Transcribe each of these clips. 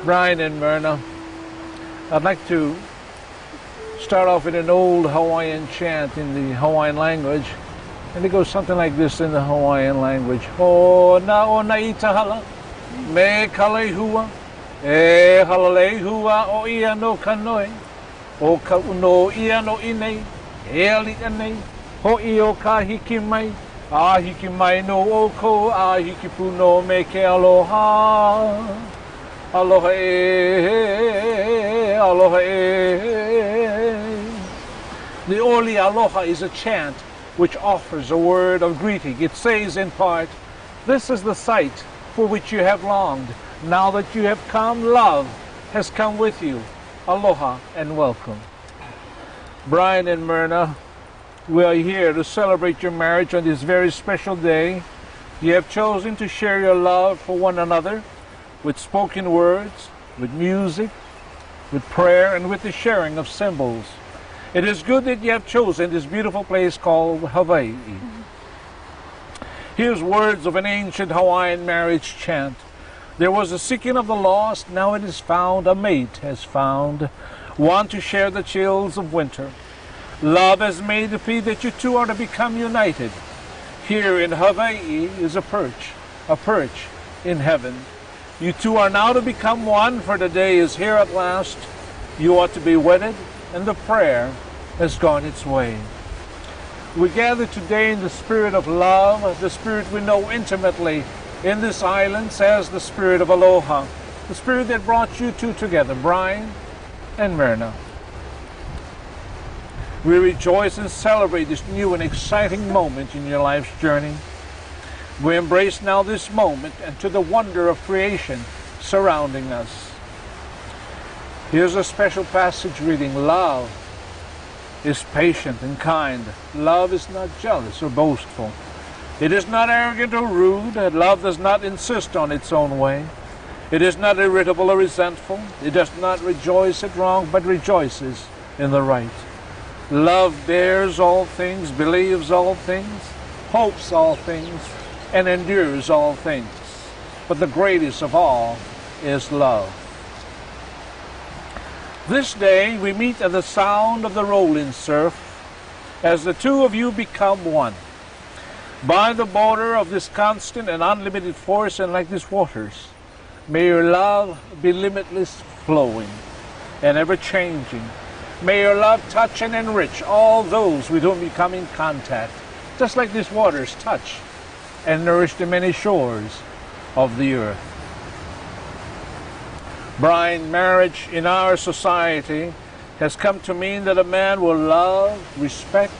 Brian and Myrna, I'd like to start off with an old Hawaiian chant in the Hawaiian language. And it goes something like this in the Hawaiian language. Ho na o na itahala, me kalehua, e halalehua o ia no kanoe, o ka uno ia no inei, e alika nei, ho I o ka hiki mai, a hiki mai no o ko, a hiki pu no me ke aloha. Aloha e, aloha e. The Oli Aloha is a chant which offers a word of greeting. It says in part, this is the sight for which you have longed. Now that you have come, love has come with you. Aloha and welcome. Brian and Myrna, we are here to celebrate your marriage on this very special day. You have chosen to share your love for one another with spoken words, with music, with prayer, and with the sharing of symbols. It is good that you have chosen this beautiful place called Hawaii. Here's words of an ancient Hawaiian marriage chant. There was a seeking of the lost, now it is found, a mate has found, one to share the chills of winter. Love has made the plea that you two are to become united. Here in Hawaii is a perch in heaven. You two are now to become one, for the day is here at last. You ought to be wedded, and the prayer has gone its way. We gather today in the spirit of love, the spirit we know intimately in this island as the spirit of aloha, the spirit that brought you two together, Brian and Myrna. We rejoice and celebrate this new and exciting moment in your life's journey. We embrace now this moment and to the wonder of creation surrounding us. Here's a special passage reading. Love is patient and kind. Love is not jealous or boastful. It is not arrogant or rude. Love does not insist on its own way. It is not irritable or resentful. It does not rejoice at wrong, but rejoices in the right. Love bears all things, believes all things, hopes all things, and endures all things. But the greatest of all is love. This day we meet at the sound of the rolling surf as the two of you become one. By the border of this constant and unlimited force and like these waters, may your love be limitless flowing and ever changing. May your love touch and enrich all those with whom you come in contact, just like these waters touch and nourish the many shores of the earth. Brian, marriage in our society has come to mean that a man will love, respect,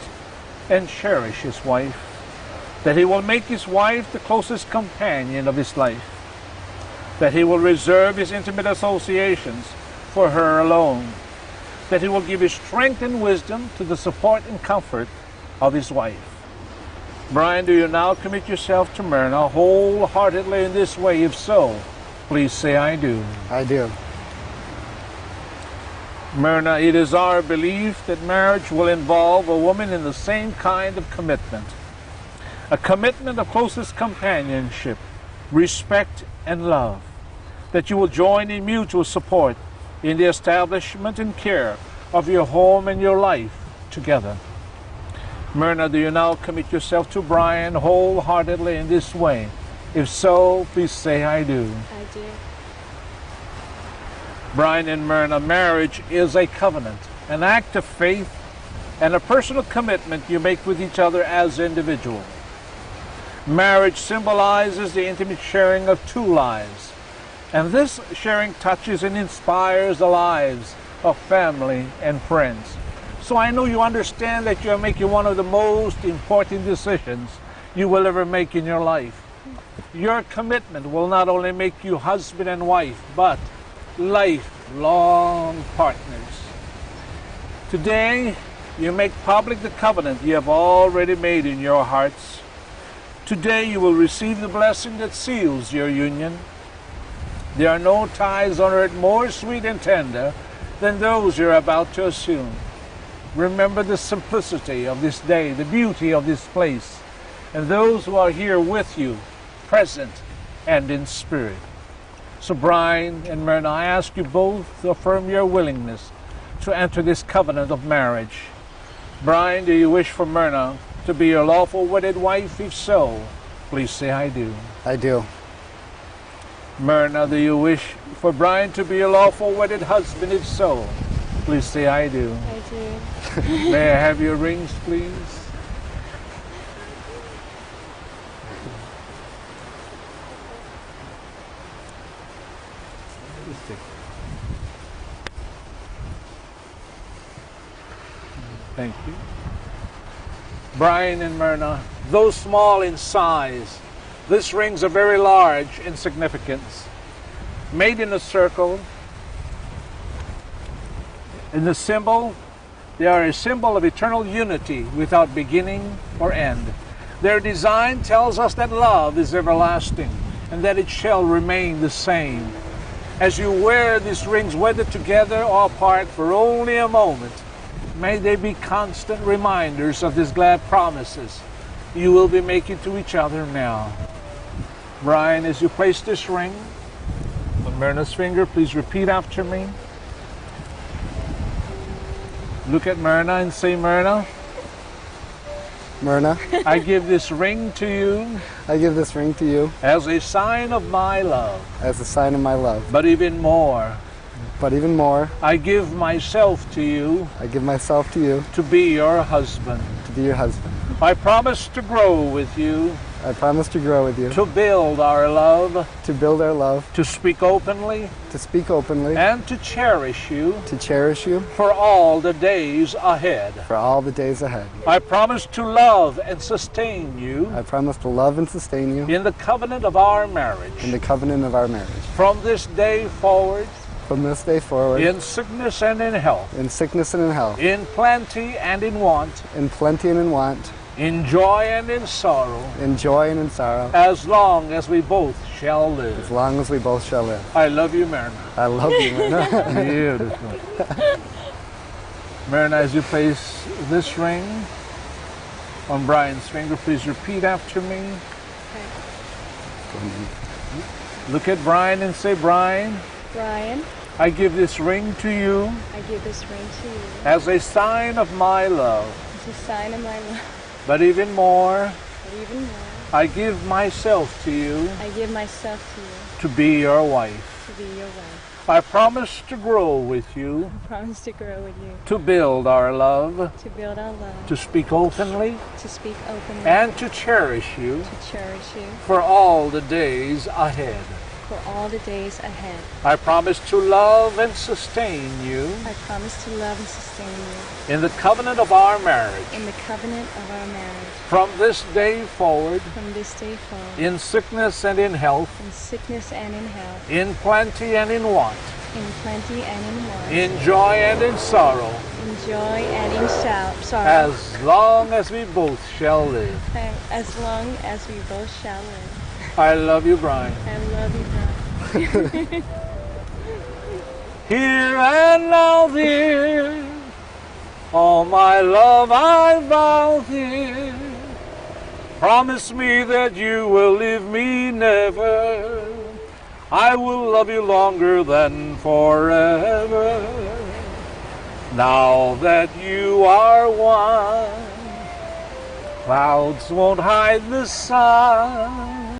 and cherish his wife, that he will make his wife the closest companion of his life, that he will reserve his intimate associations for her alone, that he will give his strength and wisdom to the support and comfort of his wife. Brian, do you now commit yourself to Myrna wholeheartedly in this way? If so, please say, I do. I do. Myrna, it is our belief that marriage will involve a woman in the same kind of commitment. A commitment of closest companionship, respect, and love. That you will join in mutual support in the establishment and care of your home and your life together. Myrna, do you now commit yourself to Brian wholeheartedly in this way? If so, please say, I do. I do. Brian and Myrna, marriage is a covenant, an act of faith, and a personal commitment you make with each other as individuals. Marriage symbolizes the intimate sharing of two lives, and this sharing touches and inspires the lives of family and friends. So I know you understand that you are making one of the most important decisions you will ever make in your life. Your commitment will not only make you husband and wife, but lifelong partners. Today, you make public the covenant you have already made in your hearts. Today, you will receive the blessing that seals your union. There are no ties on earth more sweet and tender than those you're about to assume. Remember the simplicity of this day, the beauty of this place, and those who are here with you, present and in spirit. So Brian and Myrna, I ask you both to affirm your willingness to enter this covenant of marriage. Brian, do you wish for Myrna to be your lawful wedded wife? If so, please say I do. I do. Myrna, do you wish for Brian to be your lawful wedded husband? If so, please say I do. I do. May I have your rings, please? Thank you. Brian and Myrna, though small in size, these rings are very large in significance. Made in a circle, in the symbol, they are a symbol of eternal unity without beginning or end. Their design tells us that love is everlasting and that it shall remain the same. As you wear these rings wedded together or apart for only a moment, may they be constant reminders of these glad promises you will be making to each other now. Brian, as you place this ring on Myrna's finger, please repeat after me. Look at Myrna and say, Myrna, Myrna, I give this ring to you I give this ring to you as a sign of my love. as a sign of my love. But even more, But even more, I give myself to you I give myself to you to be your husband. to be your husband. I promise to grow with you, I promise to grow with you, to build our love, to build our love, to speak openly, to speak openly, and to cherish you to cherish you for all the days ahead. for all the days ahead. I promise to love and sustain you I promise to love and sustain you in the covenant of our marriage. in the covenant of our marriage. From this day forward, From this day forward, in sickness and in health, in sickness and in health, in plenty and in want, in plenty and in want, in joy and in sorrow, in joy and in sorrow, as long as we both shall as live. long as we both shall live. I love you, Myrna. I love you, Myrna. Beautiful. Myrna, as you place this ring on Brian's finger, please repeat after me. Look at Brian and say, Brian, Brian, I give this ring to you I give this ring to you as a sign of my love. as a sign of my love. But even more, But even more, I give myself to you I give myself to you to be your wife. to be your wife. I promise to grow with you, I promise to grow with you, to build our love, to build our love, to speak openly, to speak openly, and to cherish you to cherish you for all the days ahead. for all the days ahead. I promise to love and sustain you I promise to love and sustain you in the covenant of our marriage. in the covenant of our marriage. From this day forward, From this day forward, in sickness and in health, in sickness and in health, in plenty and in want, in plenty and in want, in joy and in sorrow, in joy and in sorrow, as long as we both shall live. and as long as we both shall live. I love you, Brian. I love you, Brian. Here and now, dear, all my love I vow here. Promise me that you will leave me never. I will love you longer than forever. Now that you are one, clouds won't hide the sun.